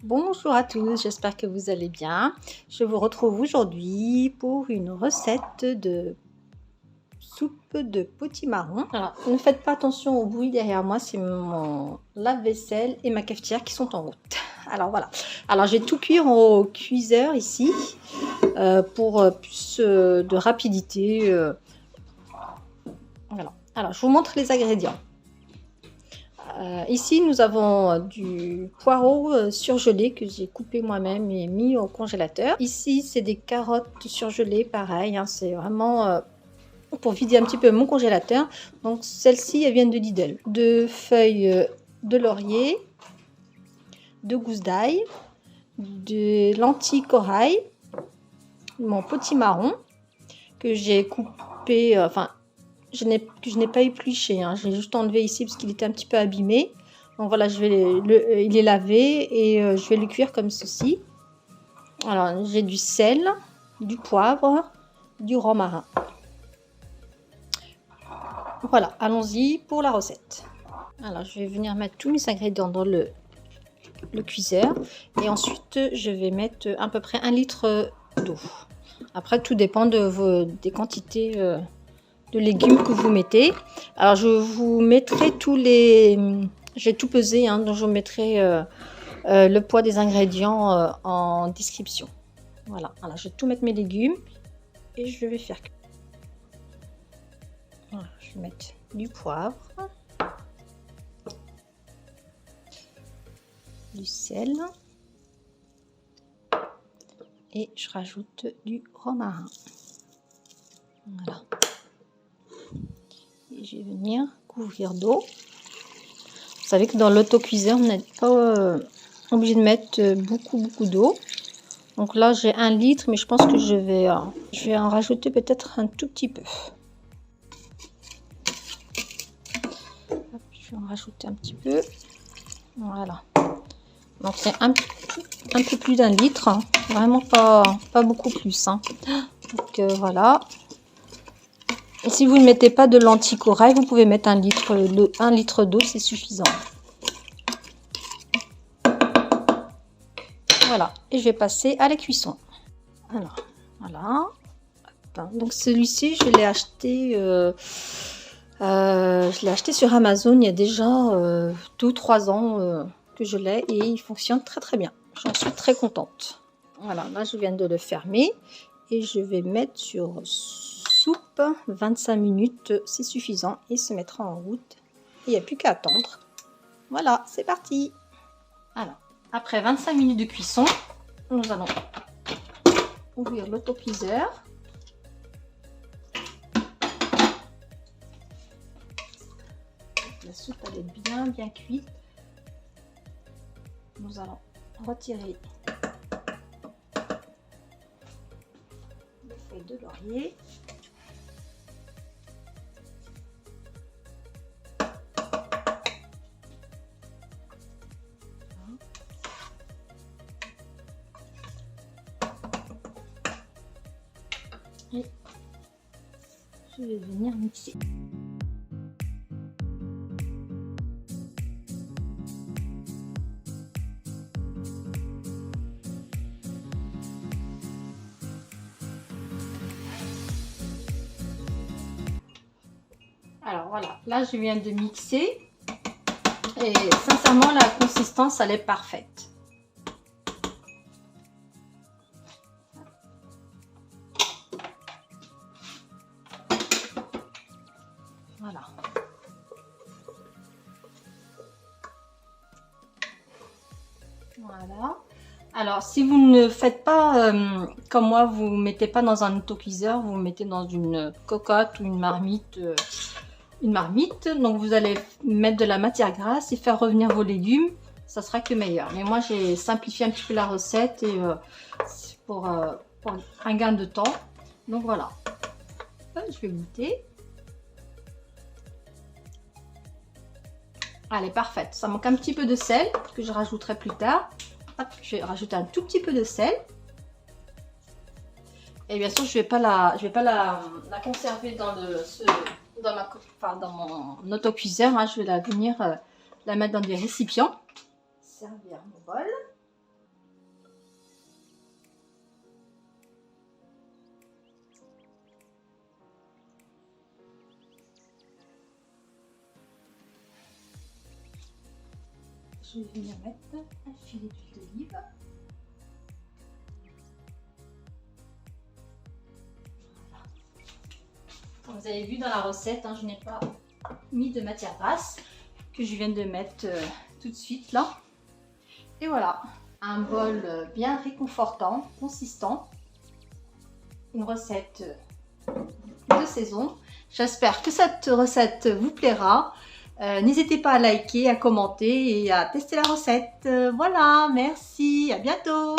Bonjour à tous, j'espère que vous allez bien. Je vous retrouve aujourd'hui pour une recette de soupe de potimarron. Alors, ne faites pas attention au bruit derrière moi, c'est mon lave-vaisselle et ma cafetière qui sont en route. Alors voilà, alors j'ai tout cuire au cuiseur ici pour plus de rapidité. Voilà. Alors, je vous montre les ingrédients. Ici, nous avons du poireau surgelé que j'ai coupé moi-même et mis au congélateur. Ici, c'est des carottes surgelées, pareil. Hein, c'est vraiment pour vider un petit peu mon congélateur. Donc, celles-ci, elles viennent de Lidl. 2 feuilles de laurier, 2 gousses d'ail, des lentilles corail, mon potimarron que j'ai coupé, je n'ai pas épluché, hein. J'ai juste enlevé ici parce qu'il était un petit peu abîmé. Donc voilà, il est lavé et je vais le cuire comme ceci. Alors j'ai du sel, du poivre, du romarin. Voilà, allons-y pour la recette. Alors je vais venir mettre tous mes ingrédients dans le cuiseur et ensuite je vais mettre à peu près 1 litre d'eau. Après tout dépend des quantités de légumes que vous mettez. Alors je vous mettrai j'ai tout pesé, hein, donc je vous mettrai le poids des ingrédients en description. Voilà, alors je vais tout mettre mes légumes et je vais faire cuire. Voilà, je vais mettre du poivre, du sel et je rajoute du romarin. Voilà. Et je vais venir couvrir d'eau. Vous savez que dans l'autocuiseur, on n'est pas obligé de mettre beaucoup d'eau. Donc là, j'ai 1 litre, mais je pense que je vais en rajouter peut-être un tout petit peu. Hop, je vais en rajouter un petit peu. Voilà. Donc c'est un peu plus d'1 litre, hein. Vraiment pas beaucoup plus. Hein. Donc voilà. Et si vous ne mettez pas de lentilles corail, vous pouvez mettre 1 litre d'eau, c'est suffisant. Voilà, et je vais passer à la cuisson. Alors, voilà. Donc celui-ci, je l'ai acheté sur Amazon il y a déjà 2 ou 3 ans que je l'ai et il fonctionne très bien. J'en suis très contente. Voilà, là je viens de le fermer et je vais mettre sur soupe 25 minutes, c'est suffisant, et se mettra en route. Il n'y a plus qu'à attendre. Voilà, c'est parti. Alors, après 25 minutes de cuisson, nous allons ouvrir l'autocuiseur. La soupe elle est bien cuite. Nous allons retirer les feuilles de laurier. Et je vais venir mixer. Alors voilà, là je viens de mixer et sincèrement la consistance elle est parfaite. Voilà. Voilà. Alors si vous ne faites pas comme moi, vous ne mettez pas dans un autocuiseur, vous mettez dans une cocotte ou une marmite. Donc vous allez mettre de la matière grasse et faire revenir vos légumes, ça sera que meilleur. Mais moi j'ai simplifié un petit peu la recette et pour un gain de temps. Donc voilà, je vais goûter. Elle est parfaite. Ça manque un petit peu de sel que je rajouterai plus tard. Hop, je vais rajouter un tout petit peu de sel. Et bien sûr je vais pas la conserver dans mon autocuiseur, hein. Je vais venir la mettre dans des récipients. Servir mon bol. je vais venir mettre un filet d'huile d'olive. Voilà. Comme vous avez vu dans la recette, hein, je n'ai pas mis de matière grasse que je viens de mettre tout de suite là. Et voilà, un bol bien réconfortant, consistant. Une recette de saison. J'espère que cette recette vous plaira. N'hésitez pas à liker, à commenter et à tester la recette. Voilà, merci, à bientôt.